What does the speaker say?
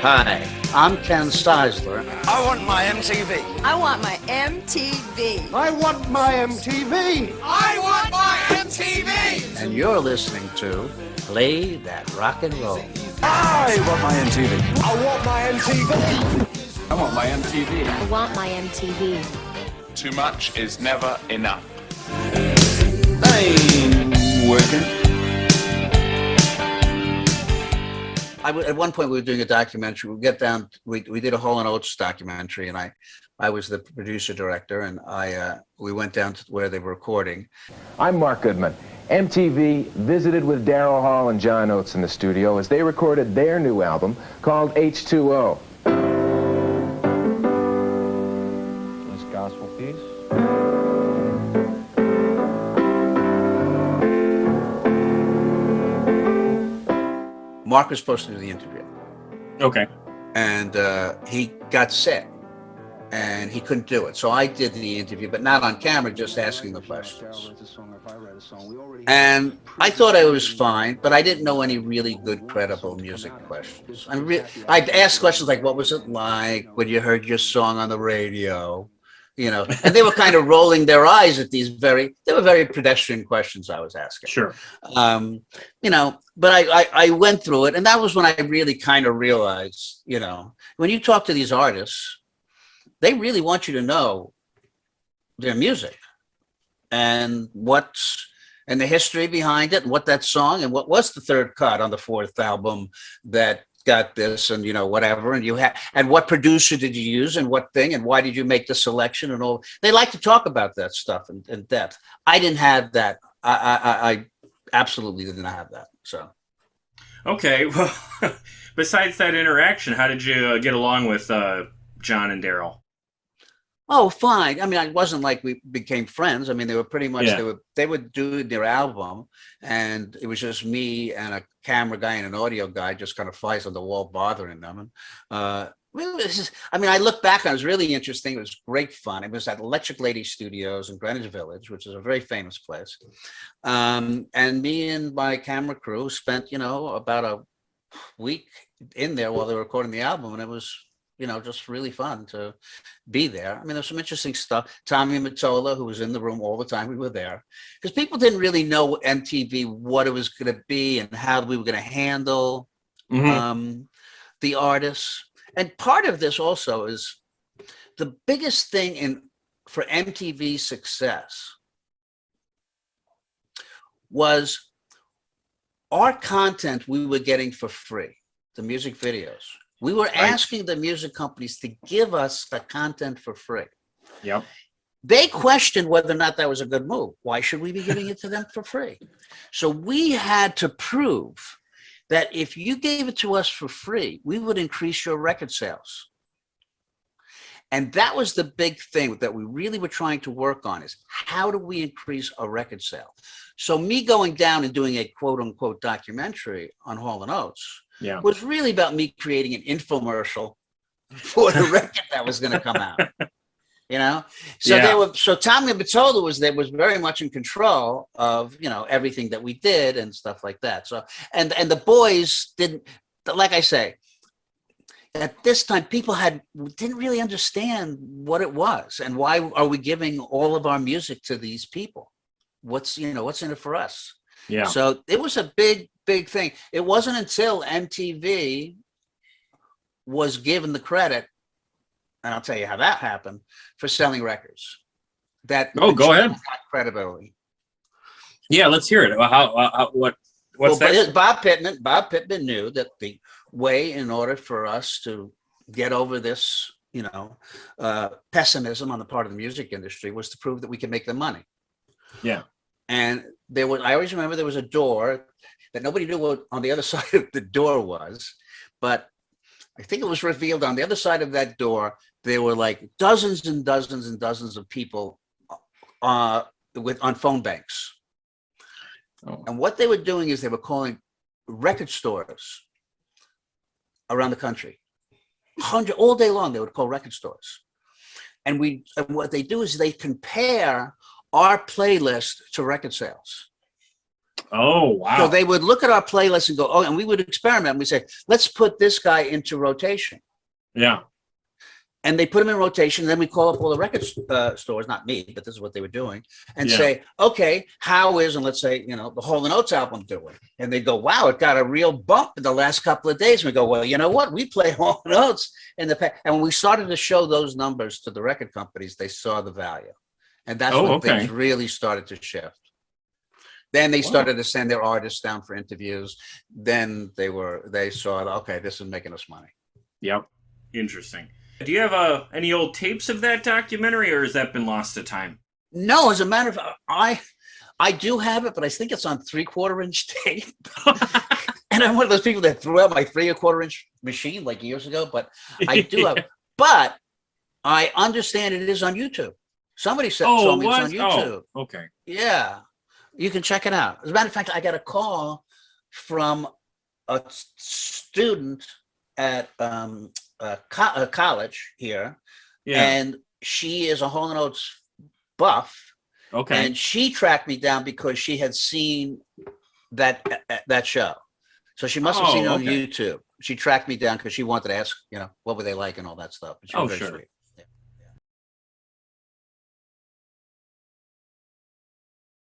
Hi, I'm Ken Ceizler. I want my MTV. I want my MTV. I want my MTV. I want my MTV. And you're listening to Play That Rock and Roll. I want my MTV. I want my MTV. I want my MTV. I want my MTV. Too much is never enough. Ain't working. At one point, we were doing a documentary. We did a Hall Oates documentary, and I was the producer director, and we went down to where they were recording. I'm Mark Goodman. MTV visited with Daryl Hall and John Oates in the studio as they recorded their new album called H2O. This gospel piece. Mark was supposed to do the interview. Okay. And he got sick, and he couldn't do it. So I did the interview, but not on camera, just asking the questions. And I thought I was fine, but I didn't know any really good, credible music questions. I'd ask questions like, what was it like when you heard your song on the radio? You know, and they were kind of rolling their eyes at they were very pedestrian questions I was asking. Sure. You know, but I went through it, and that was when I really kind of realized, you know, when you talk to these artists, they really want you to know their music and the history behind it, and what that song and what was the third cut on the fourth album that got this, and you know, whatever, and what producer did you use, and what thing, and why did you make the selection, and all. They like to talk about that stuff in depth. I didn't have that. I absolutely didn't have that. So Okay. Well, besides that interaction, how did you get along with John and Daryl? Oh, fine. I mean, it wasn't like we became friends. I mean, they were pretty much, they would do their album, and it was just me and a camera guy and an audio guy, just kind of flies on the wall bothering them. And I look back on it, it was really interesting. It was great fun. It was at Electric Lady Studios in Greenwich Village, which is a very famous place. And me and my camera crew spent, you know, about a week in there while they were recording the album, and it was, you know, just really fun to be there. I mean, there's some interesting stuff. Tommy Mottola, who was in the room all the time we were there, because people didn't really know MTV, what it was going to be and how we were going to handle the artists. And part of this also is the biggest thing for MTV's success was our content we were getting for free, the music videos. We were asking the music companies to give us the content for free. Yep. They questioned whether or not that was a good move. Why should we be giving it to them for free? So we had to prove that if you gave it to us for free, we would increase your record sales. And that was the big thing that we really were trying to work on, is how do we increase a record sale? So me going down and doing a quote unquote documentary on Hall & Oates was really about me creating an infomercial for the record that was going to come out. You know, so Tommy Mottola was very much in control of, you know, everything that we did and stuff like that. So and the boys didn't, like I say, at this time people didn't really understand what it was and why are we giving all of our music to these people? What's in it for us? Yeah. So it was a big thing. It wasn't until MTV was given the credit, and I'll tell you how that happened, for selling records. Go ahead. Credibility. Yeah, let's hear it. What's that? Bob Pittman knew that the way in order for us to get over this, you know, pessimism on the part of the music industry was to prove that we could make them money. Yeah. And I always remember there was a door that nobody knew what on the other side of the door was, but I think it was revealed on the other side of that door, there were like dozens and dozens and dozens of people on phone banks. Oh. And what they were doing is they were calling record stores around the country. All day long, they would call record stores. And what they do is they compare our playlist to record sales. Oh, wow. So they would look at our playlist and go, oh, and we would experiment. We say, let's put this guy into rotation. Yeah. And they put him in rotation. Then we call up all the record stores, not me, but this is what they were doing, and say, okay, how is, and let's say, the Hall Oates album doing? And they go, wow, it got a real bump in the last couple of days. And we go, well, you know what? We play Hall Oates in the past. And when we started to show those numbers to the record companies, they saw the value. And that's when things really started to shift. Then they started to send their artists down for interviews. Then they saw, okay, this is making us money. Yep. Interesting. Do you have any old tapes of that documentary, or has that been lost to time? No, as a matter of fact, I do have it, but I think it's on 3/4 inch tape. And I'm one of those people that threw out my 3/4 inch machine like years ago, but I do have. But I understand it is on YouTube. Somebody told me it's on YouTube. Oh, okay. Yeah, you can check it out. As a matter of fact, I got a call from a student at a college here, and she is a Hall & Oates buff. Okay. And she tracked me down because she had seen that show. So she must have seen it on YouTube. She tracked me down because she wanted to ask, what were they like and all that stuff. And she was very sweet.